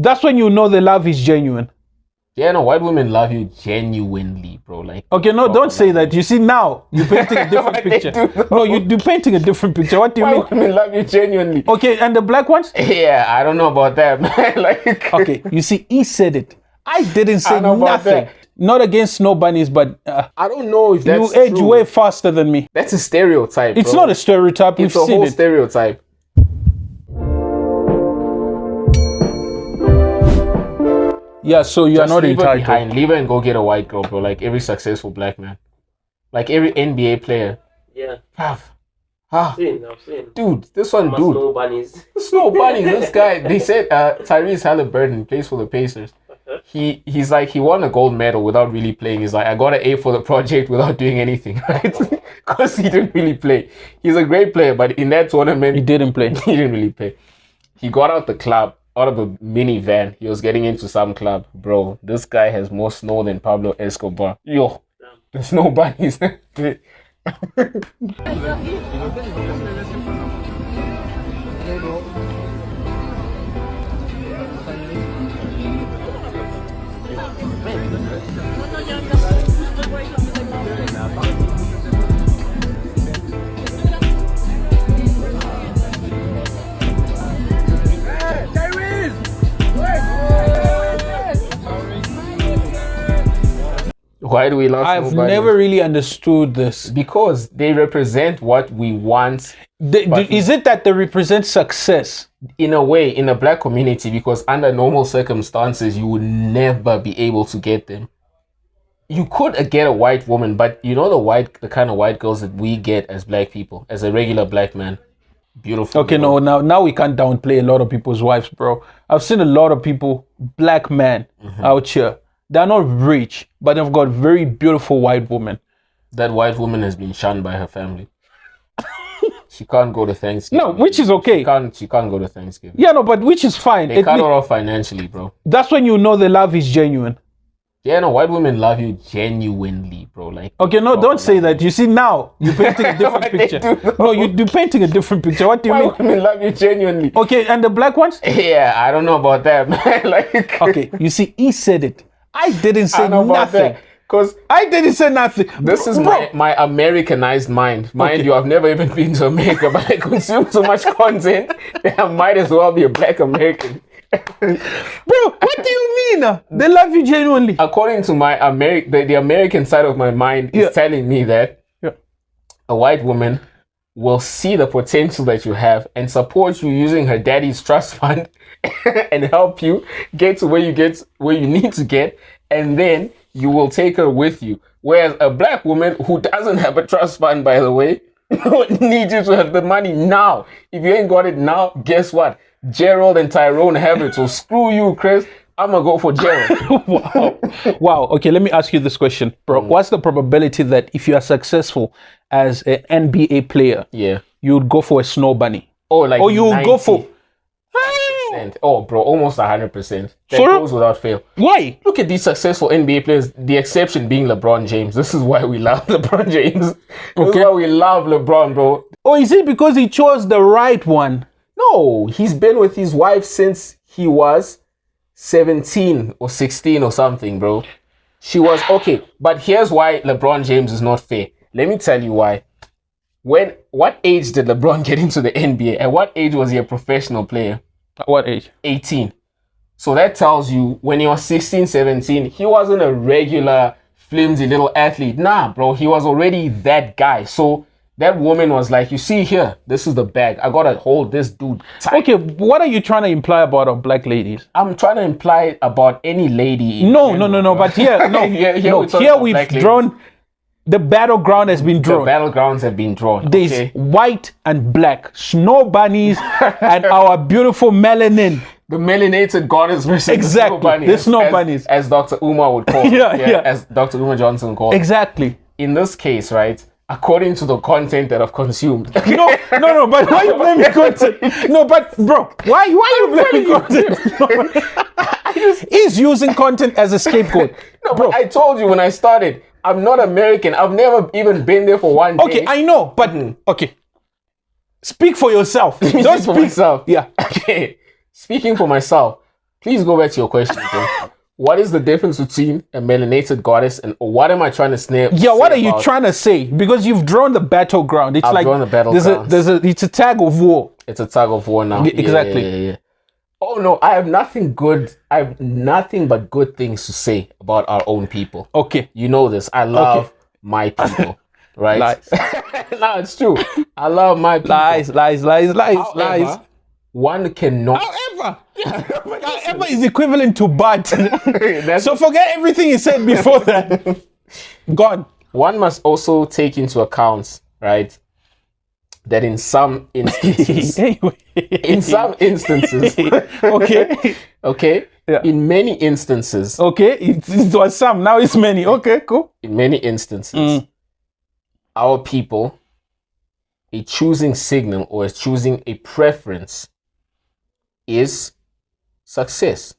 That's when you know the love is genuine. Yeah, no, white women love you genuinely, bro. Like, okay, no, don't say that. You see, now you're painting a different picture. No, you're painting a different picture. What do you mean? White women love you genuinely. Okay, and the black ones? Yeah, I don't know about that, man. Like, okay, you see, he said it. I didn't say nothing. Not against snow bunnies, but I don't know if that's you age way faster than me. That's a stereotype. It's not a stereotype. It's a whole stereotype. Yeah, so you are not entitled. Leave her and go get a white girl, bro. Like every successful black man, like every NBA player. Yeah. I've seen. Dude, this one, dude. Snow bunnies. Snow bunnies. This guy. They said Tyrese Halliburton plays for the Pacers. He's like, he won a gold medal without really playing. He's like, I got an A for the project without doing anything, right? Because he didn't really play. He's a great player, but in that tournament, he didn't play. He didn't really play. He got out the club. Out of a minivan, he was getting into some club. Bro, this guy has more snow than Pablo Escobar. Yo, the snow bunnies. Why do we love I've never really understood this. Because they represent what we want. Is it that they represent success? In a way, in a black community, because under normal circumstances, you would never be able to get them. You could get a white woman, but you know the kind of white girls that we get as black people, as a regular black man. Beautiful. Okay, no, now we can't downplay a lot of people's wives, bro. I've seen a lot of people, black men out here. They're not rich, but they've got very beautiful white women. That white woman has been shunned by her family. She can't go to Thanksgiving. No, which is okay. She can't go to Thanksgiving. Yeah, no, but which is fine. They cut her off financially, bro. That's when you know the love is genuine. Yeah, no, white women love you genuinely, bro. Like, okay, no, don't say that. You see, now you're painting a different picture. No, you're painting a different picture. What do you mean? White women love you genuinely. Okay, and the black ones? Yeah, I don't know about that, man. Like, okay, you see, he said it. I didn't say nothing. Because I didn't say nothing. This is my Americanized mind. Mind you, I've never even been to America, but I consume so much content that I might as well be a black American. Bro, what do you mean? They love you genuinely. According to my the American side of my mind is telling me that a white woman will see the potential that you have and support you using her daddy's trust fund and help you get to where you need to get, and then you will take her with you. Whereas a black woman who doesn't have a trust fund, by the way, needs you to have the money now. If you ain't got it now, guess what? Gerald and Tyrone have it. So screw you, Chris. I'm gonna go for Gerald. Wow. Okay, let me ask you this question, bro. What's the probability that if you are successful as an NBA player, you would go for a snow bunny? Or you would go for 100%. Oh, bro, almost 100%. That goes without fail. Why? Look at these successful NBA players, the exception being LeBron James. This is why we love LeBron James. This is why we love LeBron, bro. Or is it because he chose the right one? No, he's been with his wife since he was 17 or 16 or something, bro. She was okay. But here's why LeBron James is not fair. Let me tell you why. What age did LeBron get into the NBA? At what age was he a professional player? At what age? 18. So that tells you when he was 16, 17, he wasn't a regular flimsy little athlete. Nah, bro, he was already that guy. So that woman was like, you see here, this is the bag. I gotta hold this dude tight. Okay, what are you trying to imply about our black ladies? I'm trying to imply about any lady. No. But here we've drawn. The battleground has been drawn. The battlegrounds have been drawn. There's white and black, snow bunnies, and our beautiful melanin. The melanated goddess versus the snow bunnies. As Dr. Uma would call it. As Dr. Uma Johnson called it. Exactly. In this case, right, according to the content that I've consumed. No, but why you blaming content? No, but bro, why you blaming content? He's using content as a scapegoat. No, bro, I told you when I started, I'm not American. I've never even been there for one day. Okay, I know, but okay. Speak for yourself. Don't speak for myself. Yeah. Okay. Speaking for myself, Please go back to your question again. What is the difference between a melanated goddess and what am I trying to snare? Yeah, what are you trying to say? Because you've drawn the battleground. It's I've drawn the battleground. It's a tag of war. It's a tug of war now. Exactly. Yeah. Oh no, I have nothing but good things to say about our own people. Okay. You know this. I love my people. Right? Lies. No, it's true. I love my people. Lies. However, one cannot. However is equivalent to but. So forget everything you said before that. Gone. One must also take into account, right, that in some instances, okay, yeah. In many instances, okay, it was some, now it's many. Okay, cool. In many instances, our people, a choosing signal or a choosing a preference is success,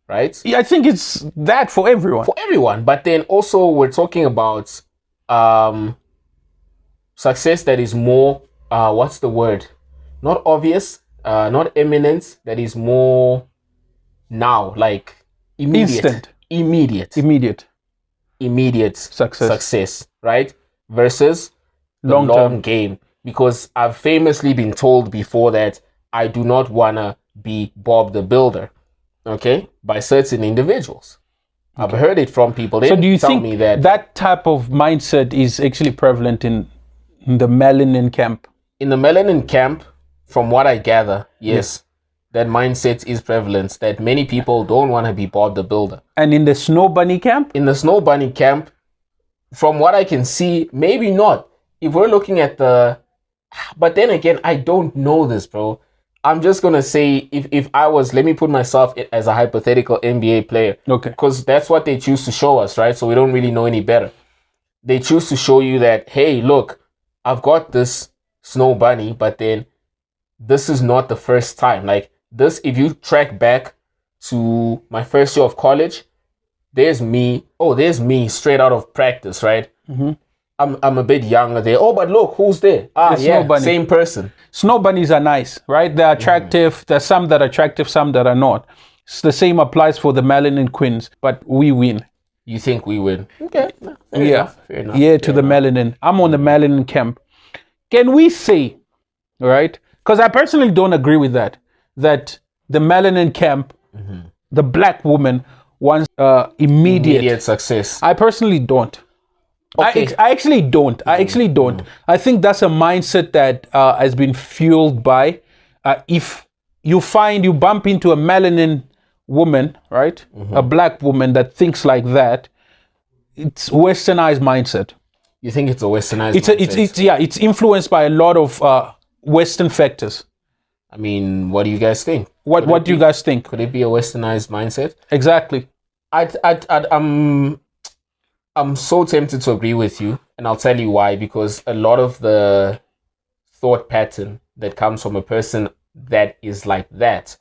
right? Yeah, I think it's that for everyone. For everyone, but then also we're talking about success that is more, what's the word? Not obvious, not eminent, that is more now, like immediate. Instant. Immediate success, right? Versus the long game. Because I've famously been told before that I do not want to be Bob the Builder, okay, by certain individuals. Okay. I've heard it from people. They so do you tell think me that type of mindset is actually prevalent in the melanin camp? In the melanin camp, from what I gather, yes, that mindset is prevalent, that many people don't want to be Bob the Builder. And in the Snow Bunny camp? In the Snow Bunny camp, from what I can see, maybe not. If we're looking at but then again, I don't know this, bro. I'm just going to say, if I was, let me put myself as a hypothetical NBA player. Okay. Because that's what they choose to show us, right? So we don't really know any better. They choose to show you that, hey, look, I've got this Snow Bunny, but then this is not the first time. Like this, if you track back to my first year of college, there's me straight out of practice, right? Mm-hmm. I'm a bit younger there. Oh, but look, who's there? Same person. Snow bunnies are nice, right? They're attractive. There's some that are attractive, some that are not. The same applies for the melanin queens, but we win. You think we win? Okay. Fair enough. Yeah, to the melanin. I'm on the melanin camp. Can we say, right? Because I personally don't agree with that the melanin camp, the black woman wants immediate success. I personally don't. Okay. I actually don't. I think that's a mindset that has been fueled by if you bump into a melanin woman, right? A black woman that thinks like that, it's westernized mindset. You think it's a westernized mindset? It's influenced by a lot of Western factors. I mean, what do you guys think? What do you guys think? Could it be a westernized mindset? Exactly. I'm so tempted to agree with you, and I'll tell you why. Because a lot of the thought pattern that comes from a person that is like that,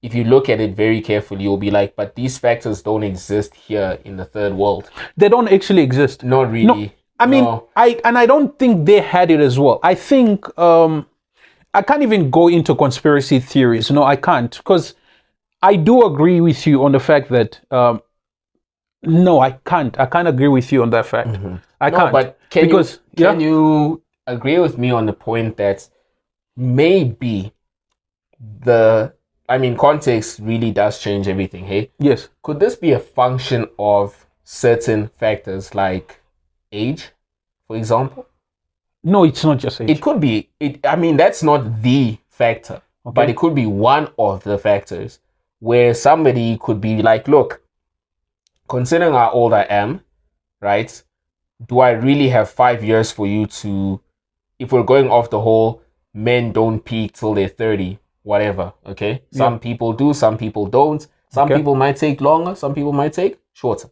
if you look at it very carefully, you'll be like, but these factors don't exist here in the third world. They don't actually exist. Not really. No, I mean, I don't think they had it as well. I think I can't even go into conspiracy theories. No, I can't, because I do agree with you on the fact that no, I can't. I can't agree with you on that fact. I can't. But can you agree with me on the point that maybe context really does change everything, hey? Yes. Could this be a function of certain factors like age, for example? No, it's not just age. It could be. That's not the factor, but it could be one of the factors where somebody could be like, look, considering how old I am, right? Do I really have 5 years for you to, if we're going off the whole men don't peak till they're 30, whatever, okay? Some people do, some people don't. Some people might take longer, some people might take shorter.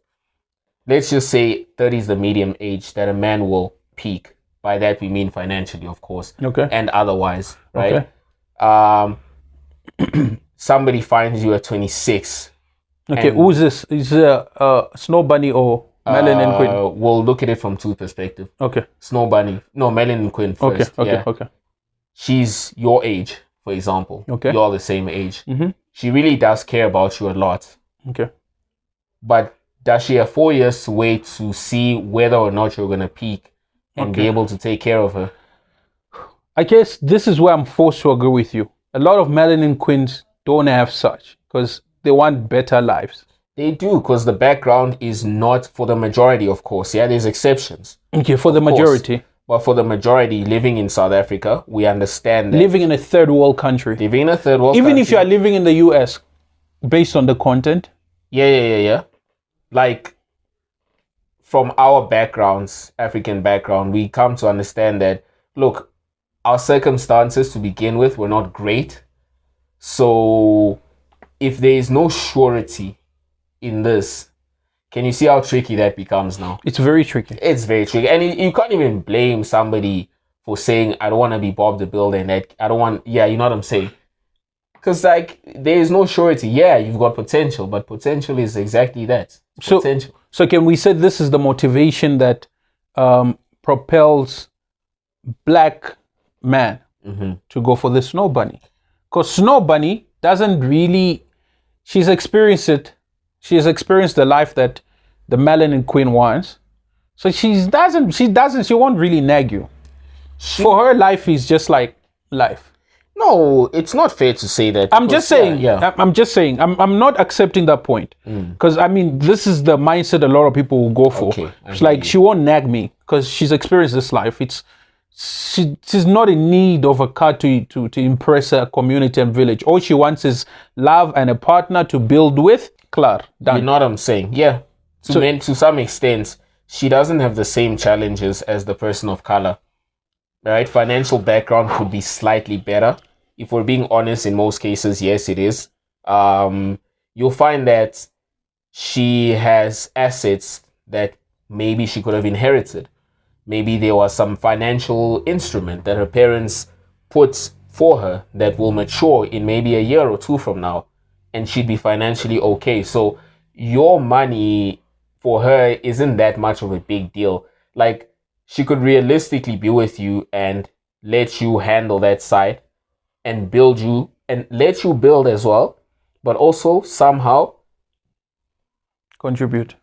Let's just say 30 is the medium age that a man will peak. By that we mean financially, of course, and otherwise, right? Somebody finds you at 26. Okay, who's this? Is it a Snow Bunny or Melanin Queen? We'll look at it from two perspectives. Okay. Snow Bunny. No, Melanin Queen first. Okay. She's your age, for example. Okay. You're the same age. she really does care about you a lot. Okay. But does she have 4 years to wait to see whether or not you're going to peak and be able to take care of her? I guess this is where I'm forced to agree with you. A lot of melanin queens don't have such because they want better lives. They do, because the background is not for the majority, of course. Yeah, there's exceptions. Okay, for the majority. But for the majority living in South Africa, we understand that. Living in a third world country. Living in a third world Even country. if you are living in the US, based on the content. Yeah. Like, from our backgrounds, African background, we come to understand that, look, our circumstances to begin with were not great. So, if there is no surety in this, can you see how tricky that becomes now? It's very tricky. It's very tricky. And you can't even blame somebody for saying, I don't want to be Bob the Builder and that I don't want, you know what I'm saying? Because, like, there is no surety. Yeah, you've got potential, but potential is exactly that. Potential. So can we say this is the motivation that propels black man to go for the Snow Bunny? Because Snow Bunny doesn't really, she's experienced it. She has experienced the life that the melanin queen wants. So she won't really nag you. For her, life is just like life. No, it's not fair to say that. I'm just saying. I'm not accepting that point. Because, I mean, this is the mindset a lot of people will go for. Okay, it's like, she won't nag me because she's experienced this life. She's not in need of a car to impress her community and village. All she wants is love and a partner to build with. Klar, done. You know what I'm saying? Yeah. To some extent, she doesn't have the same challenges as the person of color. Right? Financial background could be slightly better. If we're being honest, in most cases, yes, it is. You'll find that she has assets that maybe she could have inherited. Maybe there was some financial instrument that her parents put for her that will mature in maybe a year or two from now, and she'd be financially okay. So your money for her isn't that much of a big deal. Like, she could realistically be with you and let you handle that side and build you and let you build as well, but also somehow contribute,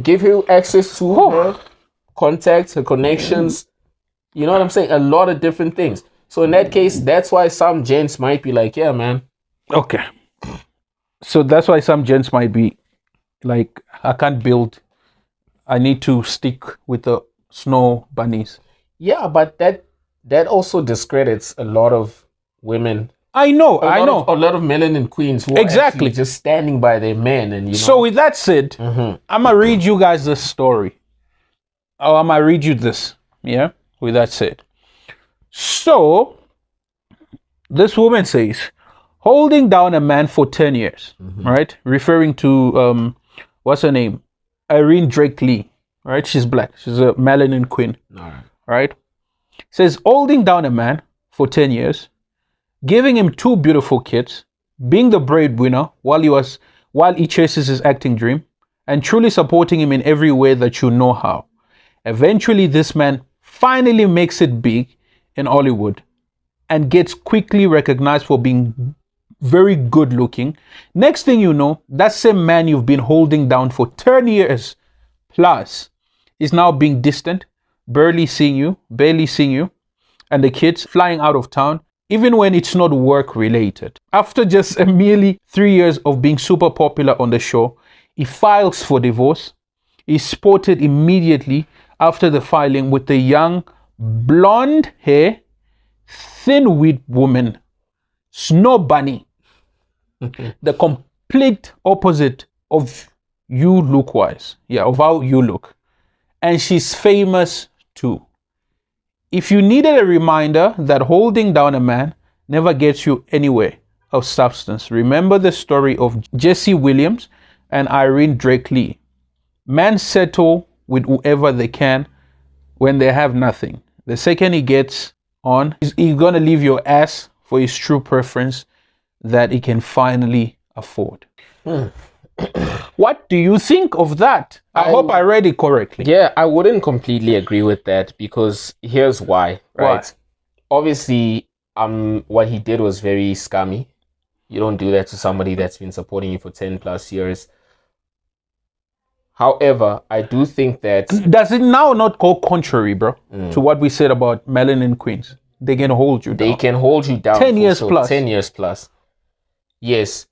give you access to her contacts, her connections. You know what I'm saying? A lot of different things. So in that case, that's why some gents might be like, yeah, man. Okay. So that's why some gents might be like, I can't build. I need to stick with the Snow Bunnies. Yeah, but that also discredits a lot of women. I know. A lot of melanin queens who are actually just standing by their men. And So with that said, I'm gonna read you guys this story. Oh, I'm gonna read you this. Yeah. With that said, so this woman says, holding down a man for 10 years, right? Referring to what's her name? Irene Drake Lee, right? She's black. She's a melanin queen, right? Says holding down a man for 10 years, giving him 2 beautiful kids, being the breadwinner while he chases his acting dream, and truly supporting him in every way that you know how. Eventually, this man finally makes it big in Hollywood and gets quickly recognized for being very good looking. Next thing you know, that same man you've been holding down for 10 years plus is now being distant, barely seeing you, and the kids flying out of town, even when it's not work related. After just merely 3 years of being super popular on the show, he files for divorce. He's spotted immediately after the filing with a young, blonde hair, thin-witted woman, Snow Bunny. The complete opposite of you look-wise. Yeah, of how you look. And she's famous too. If you needed a reminder that holding down a man never gets you anywhere of substance, remember the story of Jesse Williams and Irene Drake Lee. Men settle with whoever they can when they have nothing. The second he gets on, he's gonna leave your ass for his true preference that he can finally afford. What do you think of that? I hope I read it correctly. Yeah, I wouldn't completely agree with that because here's why, right? Obviously, what he did was very scummy. You don't do that to somebody that's been supporting you for 10 plus years. However, I do think that... Does it now not go contrary, bro, to what we said about melanin queens? They can hold you down. They can hold you down 10 years plus. 10 years plus. Yes.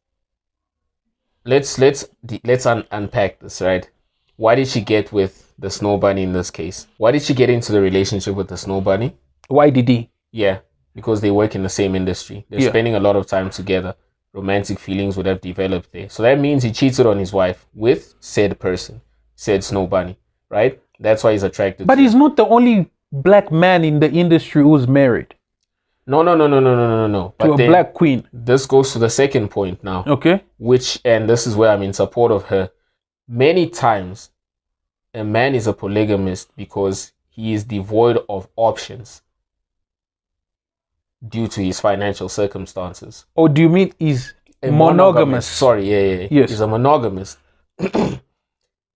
Let's unpack this, right? Why did she get with the Snow Bunny in this case? Why did she get into the relationship with the Snow Bunny? Why did he? Yeah, because they work in the same industry. They're spending a lot of time together. Romantic feelings would have developed there. So that means he cheated on his wife with said person, said Snow Bunny, right? That's why he's attracted But he's not the only black man in the industry who's married. No. To a black queen. This goes to the second point now. Okay. And this is where I'm in support of her. Many times, a man is a polygamist because he is devoid of options due to his financial circumstances. Or do you mean he's monogamous? Sorry, yeah. Yes. He's a monogamist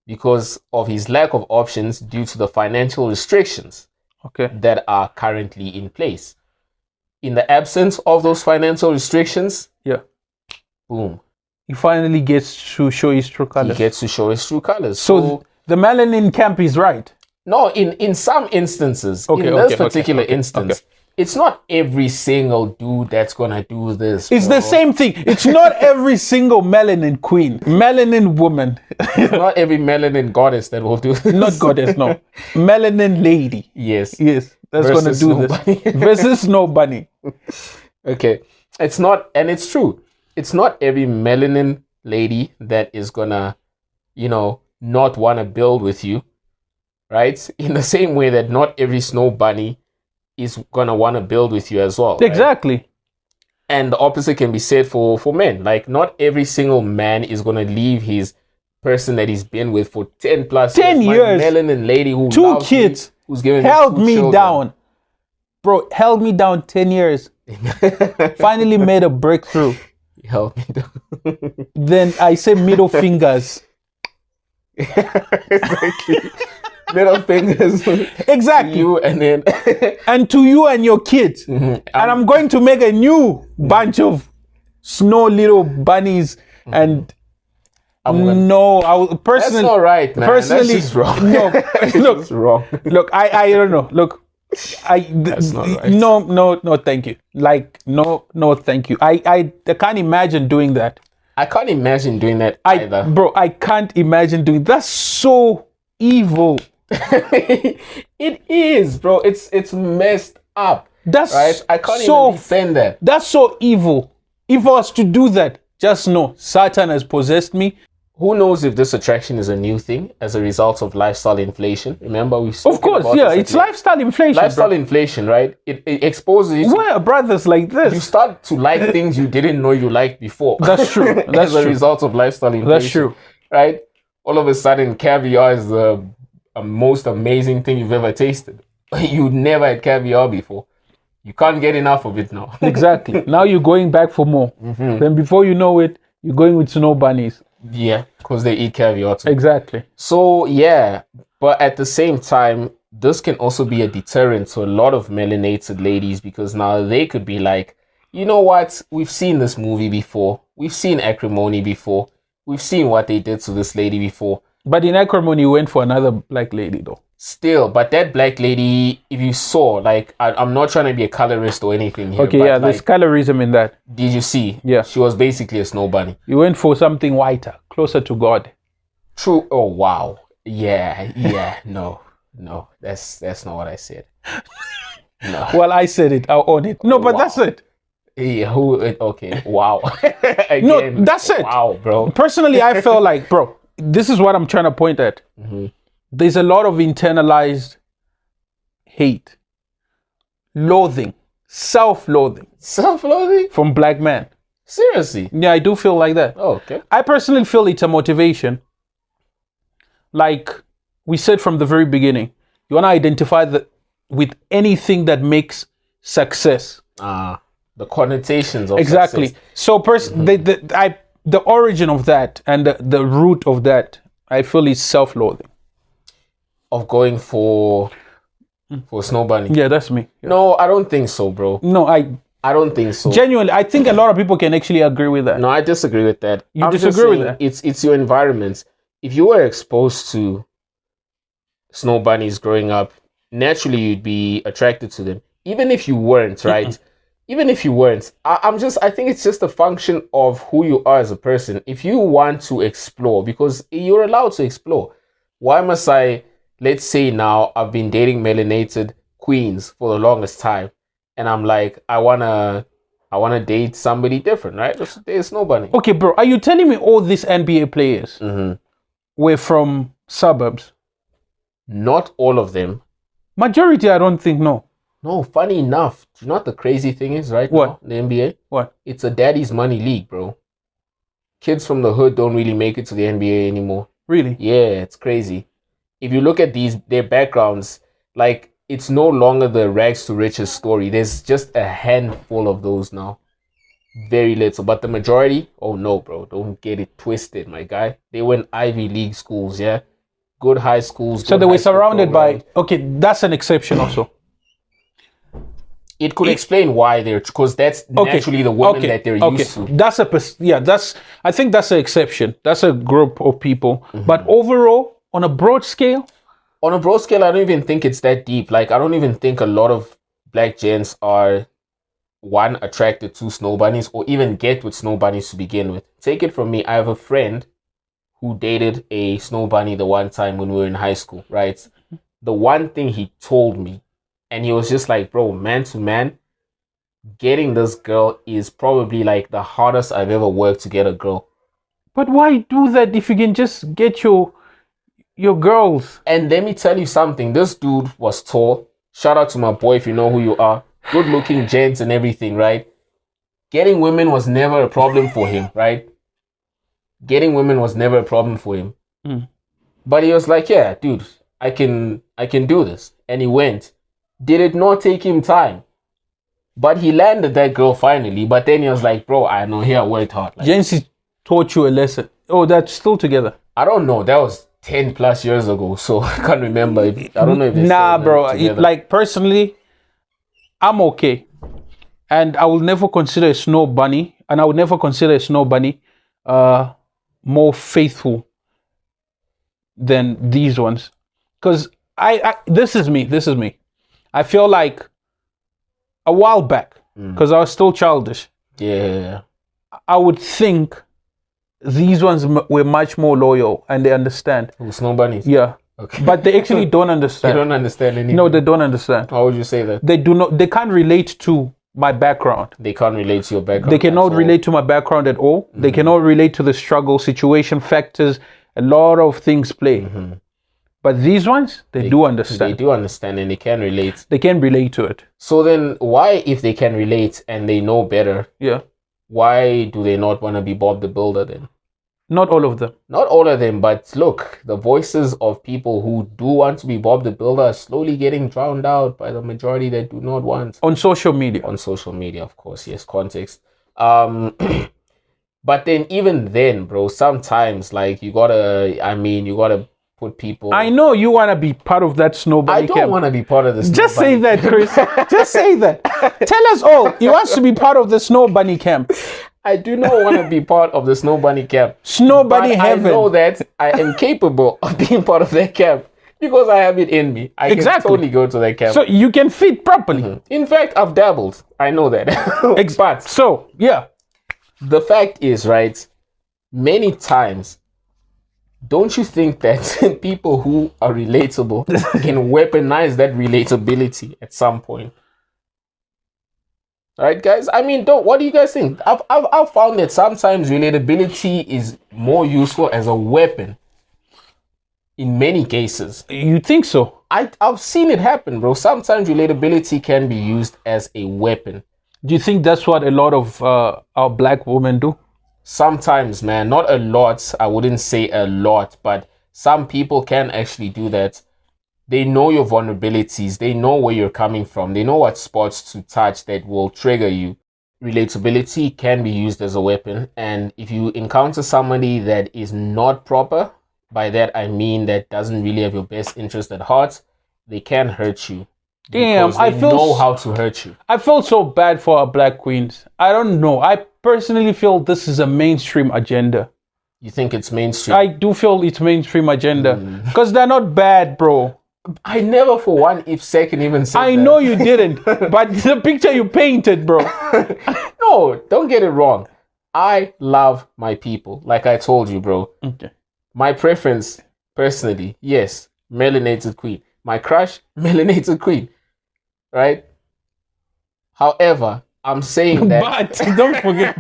because of his lack of options due to the financial restrictions that are currently in place. In the absence of those financial restrictions, boom. He finally gets to show his true colors. So the melanin camp is right. No, in some instances, in this particular instance, it's not every single dude that's gonna do this. It's the same thing. It's not every single melanin queen, melanin woman. It's not every melanin goddess that will do this. Not goddess, no. Melanin lady. Yes. That's gonna do this. Versus Snow Bunny. Okay. It's not, and it's true. It's not every melanin lady that is gonna, not wanna build with you. Right? In the same way that not every Snow Bunny is gonna want to build with you as well. Exactly. Right? And the opposite can be said for men. Like, not every single man is gonna leave his person that he's been with for 10 plus 10 years. My melanin lady who 2 kids, who's given held me down. Bro, held me down 10 years. Finally made a breakthrough. He held me down. Then I say middle fingers. Exactly. Middle fingers. Exactly. You and then and to you and your kids. And I'm going to make a new bunch of snow little bunnies and I will personally. That's not right, man. Personally, that's just wrong. No, look, just wrong. Look, I don't know. Look, that's not right. No, thank you. Like, no, thank you. I can't imagine doing that. I can't imagine doing that either. Bro, I can't imagine doing that's so evil. It is, bro. It's messed up. That's right. I can't even defend that. That's so evil. If I was to do that, just know Satan has possessed me. Who knows if this attraction is a new thing as a result of lifestyle inflation? Remember, we've spoken Of course, about yeah, it's lifestyle inflation. Lifestyle inflation, right? It exposes you. We're brothers like this. You start to like things you didn't know you liked before. That's true. That's as a result of lifestyle inflation. That's true. Right? All of a sudden, caviar is the most amazing thing you've ever tasted. You never had caviar before. You can't get enough of it now. Exactly. Now you're going back for more. Then before you know it, you're going with snow bunnies. Yeah, because they eat caviar too. Exactly. So, yeah. But at the same time, this can also be a deterrent to a lot of melanated ladies because now they could be like, you know what? We've seen this movie before. We've seen Acrimony before. We've seen what they did to this lady before. But in Acrimony, you went for another black lady though. Still, but that black lady, if you saw, like, I'm not trying to be a colorist or anything here. Okay, but yeah, there's colorism in that. Did you see? Yeah. She was basically a snow bunny. You went for something whiter, closer to God. True. Oh, wow. Yeah. No. That's not what I said. No. Well, I said it. I'll own it. No, but wow. That's it. Yeah, okay. Wow. Again, no, that's it. Wow, bro. Personally, I felt like, bro, this is what I'm trying to point at. There's a lot of internalized hate, loathing, self-loathing. Self-loathing? From black men. Seriously? Yeah, I do feel like that. Oh, okay. I personally feel it's a motivation. Like we said from the very beginning, you want to identify with anything that makes success. The connotations of exactly. success. So the origin of that and the root of that, I feel is self-loathing. Of going for snow bunny. Yeah, that's me. Yeah. No, I don't think so, bro. No, I don't think so. Genuinely, I think a lot of people can actually agree with that. No, I disagree with that. You disagree with that? It's your environment. If you were exposed to snow bunnies growing up, naturally you'd be attracted to them. Even if you weren't, right? Even if you weren't, I think it's just a function of who you are as a person. If you want to explore, because you're allowed to explore, why must I, let's say now I've been dating melanated queens for the longest time, and I'm like, I wanna date somebody different, right? There's nobody. Okay, bro, are you telling me all these NBA players were from suburbs? Not all of them. Majority, I don't think, no. No, funny enough, do you know what the crazy thing is right What? now? The NBA? What? It's a daddy's money league, bro. Kids from the hood don't really make it to the NBA anymore. Really? Yeah, it's crazy. If you look at their backgrounds, like, it's no longer the rags to riches story. There's just a handful of those now. Very little. But the majority, oh no, bro. Don't get it twisted, my guy. They went Ivy League schools, yeah? Good high schools. So they were surrounded by... Okay, that's an exception also. It could explain why they're... Because that's naturally the women that they're used to. I think that's an exception. That's a group of people. But overall, on a broad scale... On a broad scale, I don't even think it's that deep. Like, I don't even think a lot of black gents are, one, attracted to snow bunnies or even get with snow bunnies to begin with. Take it from me. I have a friend who dated a snow bunny the one time when we were in high school, right? The one thing he told me, and he was just like, bro, man to man, getting this girl is probably like the hardest I've ever worked to get a girl. But why do that if you can just get your girls? And let me tell you something. This dude was tall. Shout out to my boy if you know who you are. Good looking gents and everything, right? Getting women was never a problem for him, right? Getting women was never a problem for him. But he was like, yeah, dude, I can do this. And he went. Did it not take him time? But he landed that girl finally. But then he was like, bro, I know here I worked hard. Like, Jency taught you a lesson. Oh, that's still together. I don't know. That was 10 plus years ago. So I can't remember. I don't know if they Nah, bro. Like, personally, I'm okay. And I will never consider a snow bunny. And I would never consider a snow bunny more faithful than these ones. Because this is me. I feel like a while back, because I was still childish. Yeah. I would think these ones were much more loyal and they understand. Snow bunnies? Yeah. Okay. But they actually don't understand. They don't understand anything. No, they don't understand. How would you say that? They can't relate to my background. They can't relate to your background. They cannot relate to my background at all. They cannot relate to the struggle, situation, factors. A lot of things play. But these ones, they do understand. They do understand and they can relate. They can relate to it. So then why, if they can relate and they know better, why do they not want to be Bob the Builder then? Not all of them. Not all of them, but look, the voices of people who do want to be Bob the Builder are slowly getting drowned out by the majority that do not want. On social media. On social media, of course, yes, context. But then even then, bro, sometimes like you gotta put people... I know you want to be part of that snow bunny camp. I don't want to be part of the snow Just say that, Chris. Just say that. Tell us all. He wants to be part of the snow bunny camp. I do not want to be part of the snow bunny camp. Snow bunny heaven. I know that I am capable of being part of that camp because I have it in me. I can totally go to that camp. So you can fit properly. In fact, I've dabbled. I know that. But so, yeah. The fact is, right, many times, don't you think that people who are relatable can weaponize that relatability at some point? Right, guys? I mean, what do you guys think? I've found that sometimes relatability is more useful as a weapon in many cases. You think so? I've seen it happen, bro. Sometimes relatability can be used as a weapon. Do you think that's what a lot of our black women do? Sometimes, man. Not a lot. I wouldn't say a lot, but some people can actually do that. They know your vulnerabilities. They know where you're coming from. They know what spots to touch that will trigger you. Relatability can be used as a weapon. And if you encounter somebody that is not proper, by that I mean that doesn't really have your best interest at heart, they can hurt you. Damn, because they know how to hurt you. I felt so bad for our black queens. I don't know. I personally feel this is a mainstream agenda. You think it's mainstream? I do feel it's mainstream agenda because they're not bad, bro. I never for one if second even said I that. know you didn't, but the picture you painted, bro. No, don't get it wrong. I love my people, like I told you, bro. Okay. My preference, personally, yes, melanated queen. My crush, melanated queen. Right? However, I'm saying that... But, don't forget,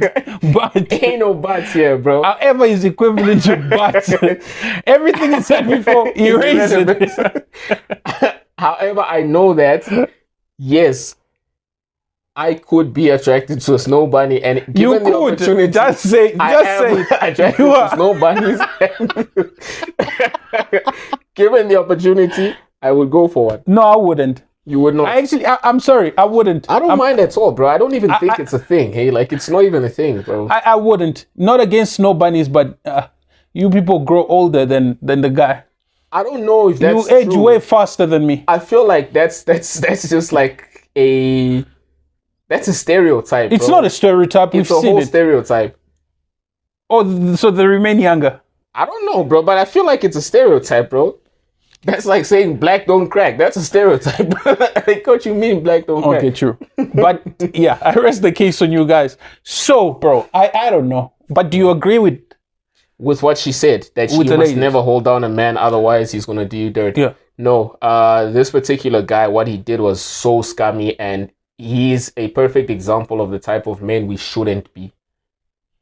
but. Ain't no buts here, bro. However is equivalent to but. Everything you said before, erase it. However, I know that, yes, I could be attracted to a snow bunny, and given the opportunity, just say attracted to snow bunnies. Given the opportunity, I would go for one. No, I wouldn't. You would not. I'm sorry, I wouldn't. I don't mind at all, bro. I don't even think it's a thing. Hey, like it's not even a thing, bro. I wouldn't. Not against snow bunnies, but you people grow older than the guy. I don't know if that's you age true. way faster than me. I feel like that's just like that's a stereotype. It's bro. not a stereotype. It's We've a seen whole it. stereotype. Oh, so they remain younger. I don't know, bro, but I feel like it's a stereotype, bro. That's like saying black don't crack. That's a stereotype. Like, what you mean black don't crack? Okay, true. But yeah, I rest the case on you guys. So, bro, I don't know. But do you agree with what she said? That she must never hold down a man, otherwise he's gonna do you dirty. Yeah. No, this particular guy, what he did was so scummy, and he's a perfect example of the type of men we shouldn't be.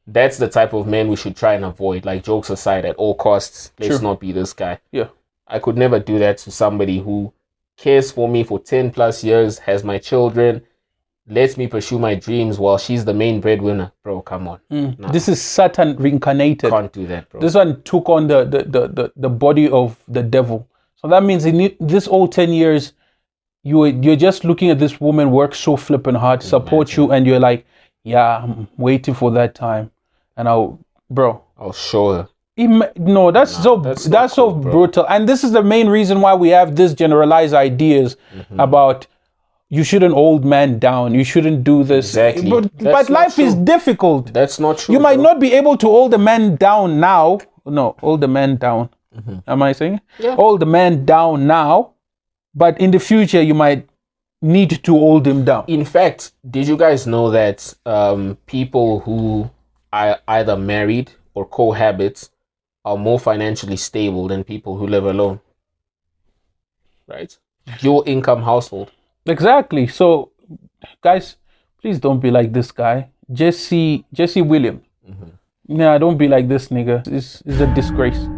That's the type of men we should try and avoid. Like, jokes aside, at all costs, let's not be this guy. Yeah. I could never do that to somebody who cares for me for 10 plus years, has my children, lets me pursue my dreams while she's the main breadwinner. Bro, come on. Nah. This is Satan reincarnated. Can't do that, bro. This one took on the body of the devil. So that means in this whole 10 years, you're just looking at this woman work so flipping hard, support you, and you're like, yeah, I'm waiting for that time. And I'll show her. No, that's so cool, brutal. And this is the main reason why we have this generalized ideas about you shouldn't hold man down. You shouldn't do this. Exactly. But life is difficult. That's not true. You might not be able to hold the man down now. No, hold the man down. Am I saying? Yeah. Hold the man down now, but in the future you might need to hold him down. In fact, did you guys know that people who are either married or cohabit are more financially stable than people who live alone? Right? Dual income household. Exactly. So, guys, please don't be like this guy, Jesse Williams. Yeah, don't be like this nigga. It's a disgrace.